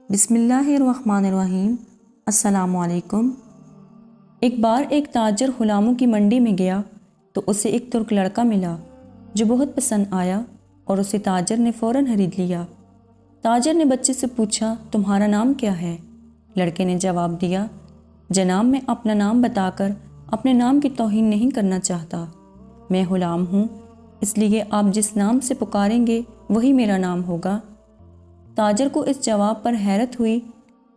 بسم اللہ الرحمن الرحیم۔ السلام علیکم۔ ایک بار ایک تاجر غلاموں کی منڈی میں گیا تو اسے ایک ترک لڑکا ملا جو بہت پسند آیا اور اسے تاجر نے فوراً خرید لیا۔ تاجر نے بچے سے پوچھا، تمہارا نام کیا ہے؟ لڑکے نے جواب دیا، جناب میں اپنا نام بتا کر اپنے نام کی توہین نہیں کرنا چاہتا، میں غلام ہوں، اس لیے آپ جس نام سے پکاریں گے وہی میرا نام ہوگا۔ تاجر کو اس جواب پر حیرت ہوئی،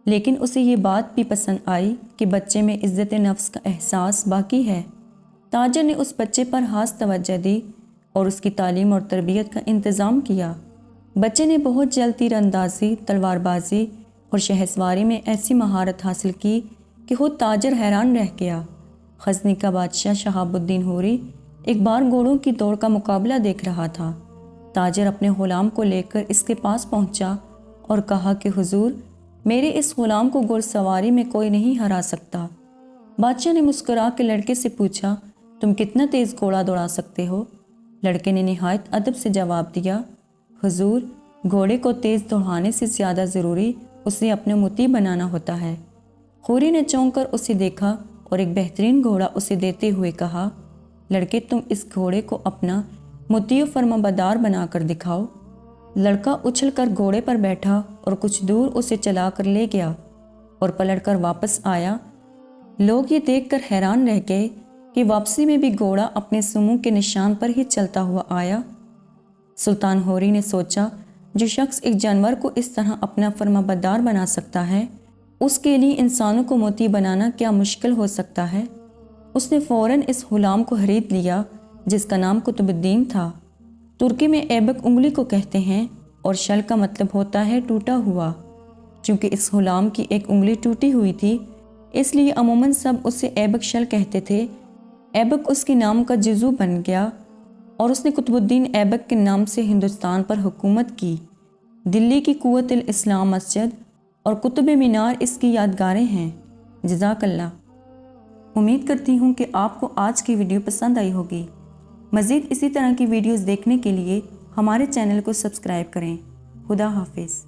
لیکن اسے یہ بات بھی پسند آئی کہ بچے میں عزت نفس کا احساس باقی ہے۔ تاجر نے اس بچے پر خاص توجہ دی اور اس کی تعلیم اور تربیت کا انتظام کیا۔ بچے نے بہت جلد تیر اندازی، تلوار بازی اور شہ سواری میں ایسی مہارت حاصل کی کہ خود تاجر حیران رہ گیا۔ غزنی کا بادشاہ شہاب الدین غوری ایک بار گھوڑوں کی دوڑ کا مقابلہ دیکھ رہا تھا۔ تاجر اپنے غلام کو لے کر اس کے پاس پہنچا اور کہا کہ حضور، میرے اس غلام کو گھڑ سواری میں کوئی نہیں ہرا سکتا۔ بادشاہ نے مسکرا کے لڑکے سے پوچھا، تم کتنا تیز گھوڑا دوڑا سکتے ہو؟ لڑکے نے نہایت ادب سے جواب دیا، حضور، گھوڑے کو تیز دوڑانے سے زیادہ ضروری اسے اپنے مطیع بنانا ہوتا ہے۔ غوری نے چونک کر اسے دیکھا اور ایک بہترین گھوڑا اسے دیتے ہوئے کہا، لڑکے تم اس گھوڑے کو اپنا مطیع و فرمانبردار بنا کر دکھاؤ۔ لڑکا اچھل کر گھوڑے پر بیٹھا اور کچھ دور اسے چلا کر لے گیا اور پلٹ کر واپس آیا۔ لوگ یہ دیکھ کر حیران رہ گئے کہ واپسی میں بھی گھوڑا اپنے سمو کے نشان پر ہی چلتا ہوا آیا۔ سلطان غوری نے سوچا، جو شخص ایک جانور کو اس طرح اپنا فرمانبردار بنا سکتا ہے، اس کے لیے انسانوں کو مطیع بنانا کیا مشکل ہو سکتا ہے۔ اس نے فوراً اس غلام کو خرید لیا جس کا نام قطب الدین تھا۔ ترکی میں ایبک انگلی کو کہتے ہیں اور شل کا مطلب ہوتا ہے ٹوٹا ہوا۔ چونکہ اس غلام کی ایک انگلی ٹوٹی ہوئی تھی، اس لیے عموماً سب اسے ایبک شل کہتے تھے۔ ایبک اس کے نام کا جزو بن گیا اور اس نے قطب الدین ایبک کے نام سے ہندوستان پر حکومت کی۔ دلی کی قوت الاسلام مسجد اور قطب مینار اس کی یادگاریں ہیں۔ جزاک اللہ۔ امید کرتی ہوں کہ آپ کو آج کی ویڈیو پسند آئی ہوگی۔ مزید اسی طرح کی ویڈیوز دیکھنے کے لیے ہمارے چینل کو سبسکرائب کریں۔ خدا حافظ۔